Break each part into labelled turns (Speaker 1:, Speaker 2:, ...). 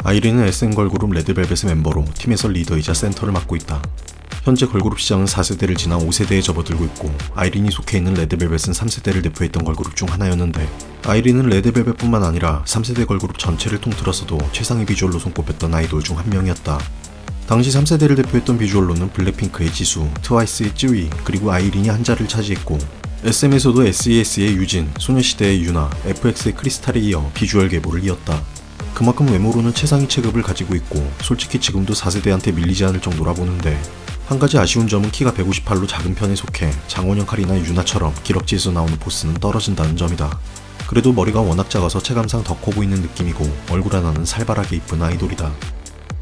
Speaker 1: 아이린은 SM 걸그룹 레드벨벳의 멤버로 팀에서 리더이자 센터를 맡고 있다. 현재 걸그룹 시장은 4세대를 지나 5세대에 접어들고 있고 아이린이 속해 있는 레드벨벳은 3세대를 대표했던 걸그룹 중 하나였는데 아이린은 레드벨벳뿐만 아니라 3세대 걸그룹 전체를 통틀어서도 최상의 비주얼로 손꼽혔던 아이돌 중 한 명이었다. 당시 3세대를 대표했던 비주얼로는 블랙핑크의 지수, 트와이스의 쯔위, 그리고 아이린이 한 자리를 차지했고 SM에서도 SES의 유진, 소녀시대의 유나, FX의 크리스탈에 이어 비주얼 계보를 이었다. 그만큼 외모로는 최상위 체급을 가지고 있고 솔직히 지금도 4세대한테 밀리지 않을 정도라 보는데 한 가지 아쉬운 점은 키가 158로 작은 편에 속해 장원영 칼이나 유나처럼 기럭지에서 나오는 포스는 떨어진다는 점이다. 그래도 머리가 워낙 작아서 체감상 더 커 보이는 느낌이고 얼굴 하나는 살벌하게 이쁜 아이돌이다.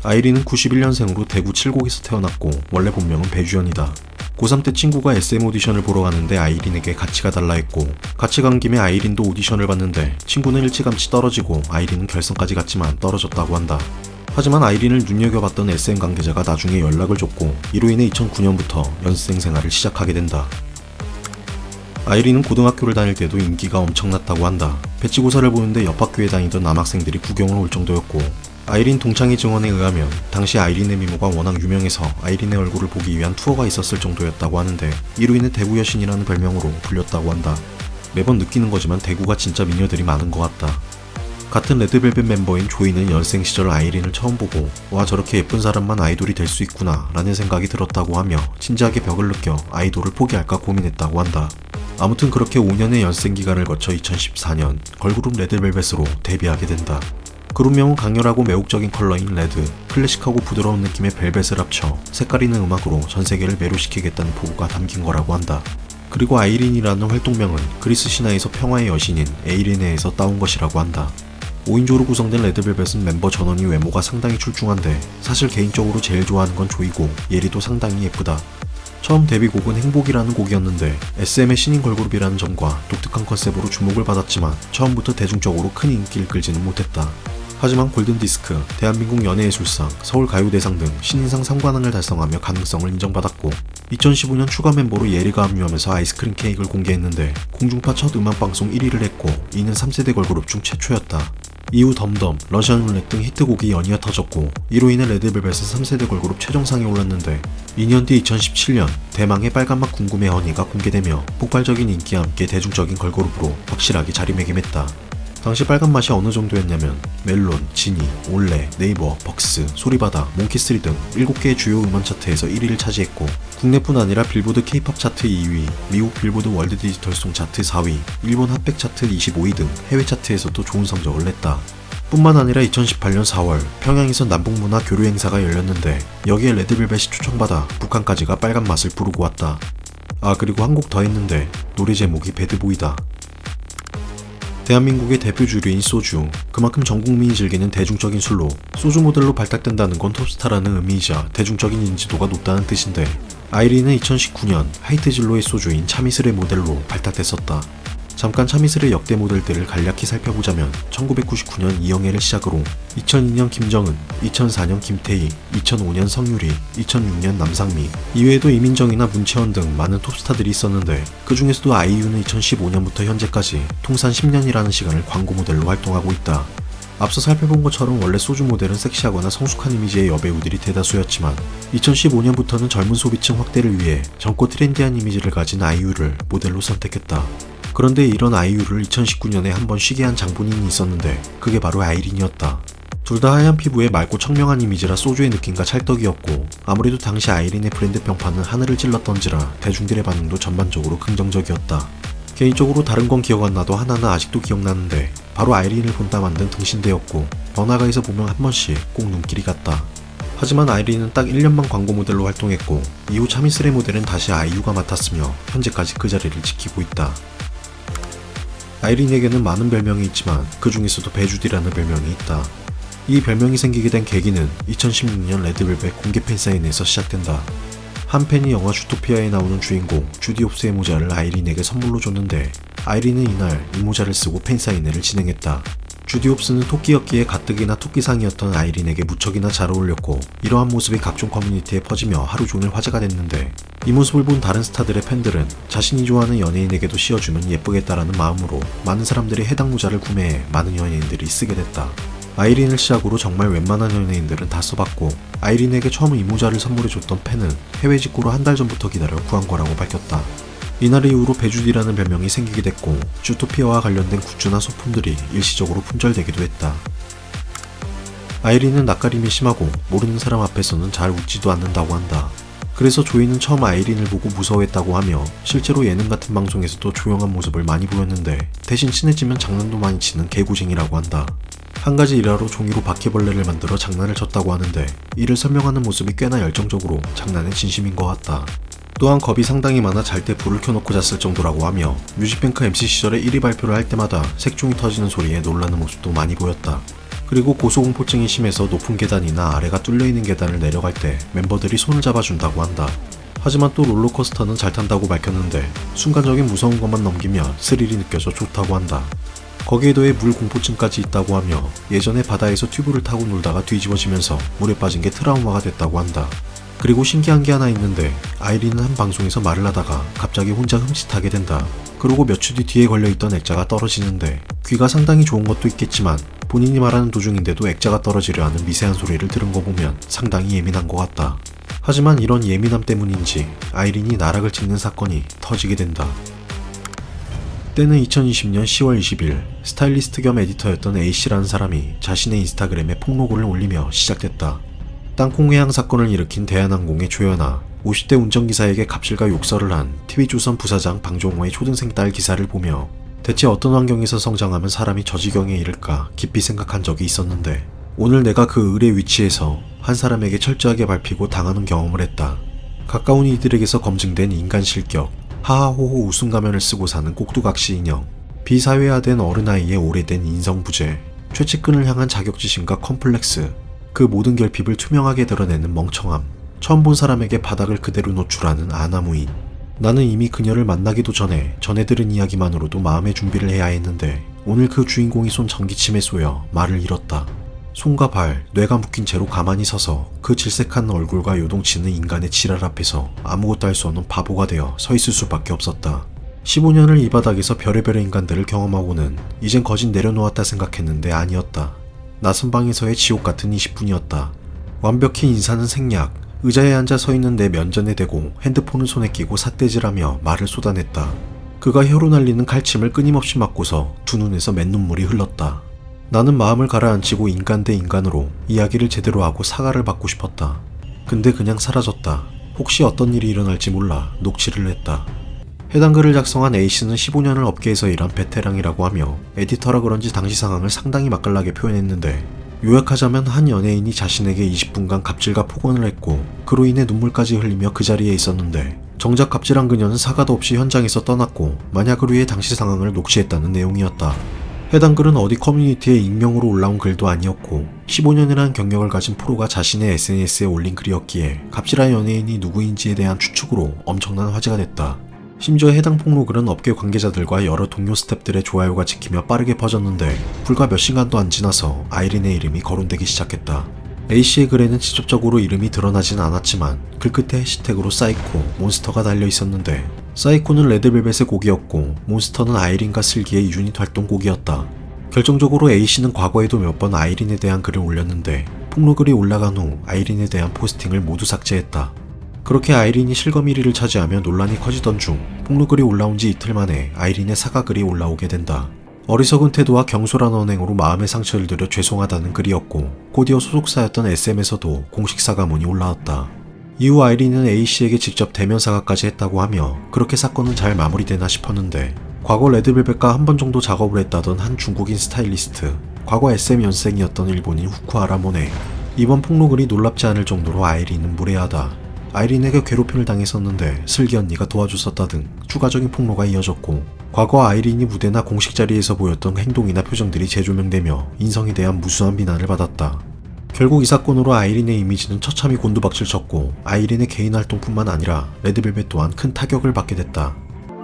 Speaker 1: 아이린은 91년생으로 대구 칠곡에서 태어났고 원래 본명은 배주연이다. 고3 때 친구가 SM 오디션을 보러 가는데 아이린에게 같이 가달라 했고 같이 간 김에 아이린도 오디션을 봤는데 친구는 일찌감치 떨어지고 아이린은 결선까지 갔지만 떨어졌다고 한다. 하지만 아이린을 눈여겨봤던 SM 관계자가 나중에 연락을 줬고 이로 인해 2009년부터 연습생 생활을 시작하게 된다. 아이린은 고등학교를 다닐 때도 인기가 엄청났다고 한다. 배치고사를 보는데 옆 학교에 다니던 남학생들이 구경을 올 정도였고 아이린 동창의 증언에 의하면 당시 아이린의 미모가 워낙 유명해서 아이린의 얼굴을 보기 위한 투어가 있었을 정도였다고 하는데 이로 인해 대구 여신이라는 별명으로 불렸다고 한다. 매번 느끼는 거지만 대구가 진짜 미녀들이 많은 것 같다. 같은 레드벨벳 멤버인 조이는 연생 시절 아이린을 처음 보고 와 저렇게 예쁜 사람만 아이돌이 될 수 있구나 라는 생각이 들었다고 하며 진지하게 벽을 느껴 아이돌을 포기할까 고민했다고 한다. 아무튼 그렇게 5년의 연생 기간을 거쳐 2014년 걸그룹 레드벨벳으로 데뷔하게 된다. 그룹명은 강렬하고 매혹적인 컬러인 레드, 클래식하고 부드러운 느낌의 벨벳을 합쳐 색깔 있는 음악으로 전세계를 매료시키겠다는 포부가 담긴 거라고 한다. 그리고 아이린이라는 활동명은 그리스 신화에서 평화의 여신인 에이레네에서 따온 것이라고 한다. 5인조로 구성된 레드벨벳은 멤버 전원이 외모가 상당히 출중한데 사실 개인적으로 제일 좋아하는 건 조이고 예리도 상당히 예쁘다. 처음 데뷔곡은 행복이라는 곡이었는데 SM의 신인 걸그룹이라는 점과 독특한 컨셉으로 주목을 받았지만 처음부터 대중적으로 큰 인기를 끌지는 못했다. 하지만 골든디스크, 대한민국 연예예술상, 서울가요대상 등 신인상 3관왕을 달성하며 가능성을 인정받았고 2015년 추가 멤버로 예리가 합류하면서 아이스크림 케이크를 공개했는데 공중파 첫 음악방송 1위를 했고 이는 3세대 걸그룹 중 최초였다. 이후 덤덤, 러시안 룰렛 등 히트곡이 연이어 터졌고 이로 인해 레드벨벳은 3세대 걸그룹 최정상에 올랐는데 2년 뒤 2017년 대망의 빨간맛 궁금해 허니가 공개되며 폭발적인 인기와 함께 대중적인 걸그룹으로 확실하게 자리매김했다. 당시 빨간맛이 어느 정도였냐면 멜론, 지니, 올레, 네이버, 벅스, 소리바다, 몽키스트리 등 7개의 주요 음원 차트에서 1위를 차지했고 국내뿐 아니라 빌보드 K-POP 차트 2위, 미국 빌보드 월드 디지털송 차트 4위, 일본 핫백 차트 25위 등 해외 차트에서도 좋은 성적을 냈다. 뿐만 아니라 2018년 4월 평양에서 남북문화 교류 행사가 열렸는데 여기에 레드벨벳이 초청받아 북한까지가 빨간맛을 부르고 왔다. 아 그리고 한 곡 더 했는데 노래 제목이 배드보이다. 대한민국의 대표 주류인 소주, 그만큼 전 국민이 즐기는 대중적인 술로 소주 모델로 발탁된다는 건 톱스타라는 의미이자 대중적인 인지도가 높다는 뜻인데 아이린은 2019년 하이트진로의 소주인 참이슬의 모델로 발탁됐었다. 잠깐 참이슬의 역대 모델들을 간략히 살펴보자면 1999년 이영애를 시작으로 2002년 김정은, 2004년 김태희, 2005년 성유리, 2006년 남상미, 이외에도 이민정이나 문채원 등 많은 톱스타들이 있었는데 그 중에서도 아이유는 2015년부터 현재까지 통산 10년이라는 시간을 광고 모델로 활동하고 있다. 앞서 살펴본 것처럼 원래 소주 모델은 섹시하거나 성숙한 이미지의 여배우들이 대다수였지만 2015년부터는 젊은 소비층 확대를 위해 젊고 트렌디한 이미지를 가진 아이유를 모델로 선택했다. 그런데 이런 아이유를 2019년에 한번 쉬게 한 장본인이 있었는데 그게 바로 아이린이었다. 둘 다 하얀 피부에 맑고 청명한 이미지라 소주의 느낌과 찰떡이었고 아무래도 당시 아이린의 브랜드 평판은 하늘을 찔렀던지라 대중들의 반응도 전반적으로 긍정적이었다. 개인적으로 다른 건 기억 안 나도 하나는 아직도 기억나는데 바로 아이린을 본따 만든 등신대였고 번화가에서 보면 한 번씩 꼭 눈길이 갔다. 하지만 아이린은 딱 1년만 광고 모델로 활동했고 이후 참이슬의 모델은 다시 아이유가 맡았으며 현재까지 그 자리를 지키고 있다. 아이린에게는 많은 별명이 있지만 그 중에서도 배주디라는 별명이 있다. 이 별명이 생기게 된 계기는 2016년 레드벨벳 공개 팬사인회에서 시작된다. 한 팬이 영화 주토피아에 나오는 주인공 주디 홉스의 모자를 아이린에게 선물로 줬는데 아이린은 이날 이 모자를 쓰고 팬사인회를 진행했다. 주디 홉스는 토끼였기에 가뜩이나 토끼상이었던 아이린에게 무척이나 잘 어울렸고 이러한 모습이 각종 커뮤니티에 퍼지며 하루 종일 화제가 됐는데 이 모습을 본 다른 스타들의 팬들은 자신이 좋아하는 연예인에게도 씌워주면 예쁘겠다라는 마음으로 많은 사람들이 해당 모자를 구매해 많은 연예인들이 쓰게 됐다. 아이린을 시작으로 정말 웬만한 연예인들은 다 써봤고, 아이린에게 처음 이 모자를 선물해줬던 팬은 해외 직구로 한 달 전부터 기다려 구한 거라고 밝혔다. 이날 이후로 배주디라는 별명이 생기게 됐고, 주토피아와 관련된 굿즈나 소품들이 일시적으로 품절되기도 했다. 아이린은 낯가림이 심하고 모르는 사람 앞에서는 잘 웃지도 않는다고 한다. 그래서 조이는 처음 아이린을 보고 무서워했다고 하며, 실제로 예능 같은 방송에서도 조용한 모습을 많이 보였는데 대신 친해지면 장난도 많이 치는 개구쟁이라고 한다. 한 가지 일화로 종이로 바퀴벌레를 만들어 장난을 쳤다고 하는데, 이를 설명하는 모습이 꽤나 열정적으로 장난에 진심인 것 같다. 또한 겁이 상당히 많아 잘 때 불을 켜놓고 잤을 정도라고 하며, 뮤직뱅크 MC 시절에 1위 발표를 할 때마다 색종이 터지는 소리에 놀라는 모습도 많이 보였다. 그리고 고소공포증이 심해서 높은 계단이나 아래가 뚫려있는 계단을 내려갈 때 멤버들이 손을 잡아준다고 한다. 하지만 또 롤러코스터는 잘 탄다고 밝혔는데, 순간적인 무서운 것만 넘기면 스릴이 느껴져 좋다고 한다. 거기에 더해 물 공포증까지 있다고 하며, 예전에 바다에서 튜브를 타고 놀다가 뒤집어지면서 물에 빠진 게 트라우마가 됐다고 한다. 그리고 신기한 게 하나 있는데, 아이린은 한 방송에서 말을 하다가 갑자기 혼자 흠칫하게 된다. 그리고 몇 주 뒤 뒤에 걸려있던 액자가 떨어지는데, 귀가 상당히 좋은 것도 있겠지만 본인이 말하는 도중인데도 액자가 떨어지려 하는 미세한 소리를 들은 거 보면 상당히 예민한 것 같다. 하지만 이런 예민함 때문인지 아이린이 나락을 찍는 사건이 터지게 된다. 때는 2020년 10월 20일, 스타일리스트 겸 에디터였던 A씨라는 사람이 자신의 인스타그램에 폭로글을 올리며 시작됐다. 땅콩 회항 사건을 일으킨 대한항공의 조연아, 50대 운전기사에게 갑질과 욕설을 한 TV조선 부사장 방종호의 초등생 딸 기사를 보며, 대체 어떤 환경에서 성장하면 사람이 저 지경에 이를까 깊이 생각한 적이 있었는데, 오늘 내가 그 을의 위치에서 한 사람에게 철저하게 밟히고 당하는 경험을 했다. 가까운 이들에게서 검증된 인간 실격, 하하호호 웃음 가면을 쓰고 사는 꼭두각시 인형, 비사회화된 어른아이의 오래된 인성부재, 최측근을 향한 자격지심과 컴플렉스, 그 모든 결핍을 투명하게 드러내는 멍청함, 처음 본 사람에게 바닥을 그대로 노출하는 아나무인. 나는 이미 그녀를 만나기도 전에 전해 들은 이야기만으로도 마음의 준비를 해야 했는데, 오늘 그 주인공이 쏜 전기침에 쏘여 말을 잃었다. 손과 발, 뇌가 묶인 채로 가만히 서서 그 질색한 얼굴과 요동치는 인간의 지랄 앞에서 아무것도 할 수 없는 바보가 되어 서 있을 수밖에 없었다. 15년을 이 바닥에서 별의별 인간들을 경험하고는 이젠 거진 내려놓았다 생각했는데 아니었다. 낯선 방에서의 지옥 같은 20분이었다. 완벽히 인사는 생략, 의자에 앉아 서 있는 내 면전에 대고 핸드폰을 손에 끼고 삿대질하며 말을 쏟아냈다. 그가 혀로 날리는 칼침을 끊임없이 맞고서 두 눈에서 맨눈물이 흘렀다. 나는 마음을 가라앉히고 인간 대 인간으로 이야기를 제대로 하고 사과를 받고 싶었다. 근데 그냥 사라졌다. 혹시 어떤 일이 일어날지 몰라 녹취를 했다. 해당 글을 작성한 A씨는 15년을 업계에서 일한 베테랑이라고 하며, 에디터라 그런지 당시 상황을 상당히 맛깔나게 표현했는데, 요약하자면 한 연예인이 자신에게 20분간 갑질과 폭언을 했고 그로 인해 눈물까지 흘리며 그 자리에 있었는데, 정작 갑질한 그녀는 사과도 없이 현장에서 떠났고 만약을 위해 당시 상황을 녹취했다는 내용이었다. 해당 글은 어디 커뮤니티에 익명으로 올라온 글도 아니었고, 15년이라는 경력을 가진 프로가 자신의 SNS에 올린 글이었기에 갑질한 연예인이 누구인지에 대한 추측으로 엄청난 화제가 됐다. 심지어 해당 폭로글은 업계 관계자들과 여러 동료 스태프들의 좋아요가 찍히며 빠르게 퍼졌는데, 불과 몇 시간도 안 지나서 아이린의 이름이 거론되기 시작했다. A씨의 글에는 직접적으로 이름이 드러나진 않았지만 글 끝에 해시태그로 사이코, 몬스터가 달려 있었는데, 사이코는 레드벨벳의 곡이었고 몬스터는 아이린과 슬기의 유닛 활동 곡이었다. 결정적으로 A씨는 과거에도 몇 번 아이린에 대한 글을 올렸는데, 폭로글이 올라간 후 아이린에 대한 포스팅을 모두 삭제했다. 그렇게 아이린이 실검 1위를 차지하며 논란이 커지던 중, 폭로글이 올라온 지 이틀 만에 아이린의 사과글이 올라오게 된다. 어리석은 태도와 경솔한 언행으로 마음의 상처를 드려 죄송하다는 글이었고, 곧이어 소속사였던 SM에서도 공식 사과문이 올라왔다. 이후 아이린은 A씨에게 직접 대면 사과까지 했다고 하며, 그렇게 사건은 잘 마무리되나 싶었는데, 과거 레드벨벳과 한 번 정도 작업을 했다던 한 중국인 스타일리스트, 과거 SM 연생이었던 일본인 후쿠하라 모네, 이번 폭로글이 놀랍지 않을 정도로 아이린은 무례하다, 아이린에게 괴롭힘을 당했었는데 슬기 언니가 도와줬었다 등 추가적인 폭로가 이어졌고, 과거 아이린이 무대나 공식 자리에서 보였던 행동이나 표정들이 재조명되며 인성에 대한 무수한 비난을 받았다. 결국 이 사건으로 아이린의 이미지는 처참히 곤두박질 쳤고, 아이린의 개인 활동뿐만 아니라 레드벨벳 또한 큰 타격을 받게 됐다.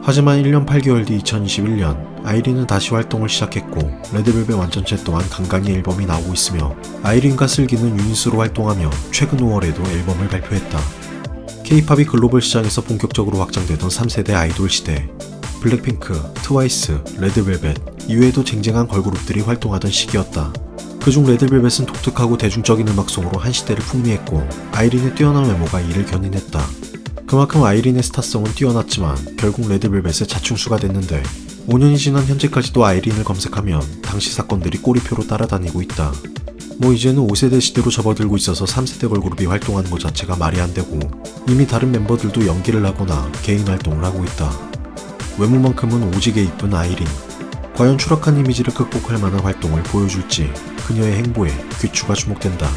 Speaker 1: 하지만 1년 8개월 뒤 2021년, 아이린은 다시 활동을 시작했고, 레드벨벳 완전체 또한 간간히 앨범이 나오고 있으며, 아이린과 슬기는 유닛으로 활동하며 최근 5월에도 앨범을 발표했다. K-팝이 글로벌 시장에서 본격적으로 확장되던 3세대 아이돌 시대, 블랙핑크, 트와이스, 레드벨벳 이외에도 쟁쟁한 걸그룹들이 활동하던 시기였다. 그중 레드벨벳은 독특하고 대중적인 음악성으로 한 시대를 풍미했고 아이린의 뛰어난 외모가 이를 견인했다. 그만큼 아이린의 스타성은 뛰어났지만 결국 레드벨벳의 자충수가 됐는데 5년이 지난 현재까지도 아이린을 검색하면 당시 사건들이 꼬리표로 따라다니고 있다. 이제는 5세대 시대로 접어들고 있어서 3세대 걸그룹이 활동하는 것 자체가 말이 안 되고 이미 다른 멤버들도 연기를 하거나 개인 활동을 하고 있다. 외모만큼은 오지게 이쁜 아이린. 과연 추락한 이미지를 극복할 만한 활동을 보여줄지 그녀의 행보에 귀추가 주목된다.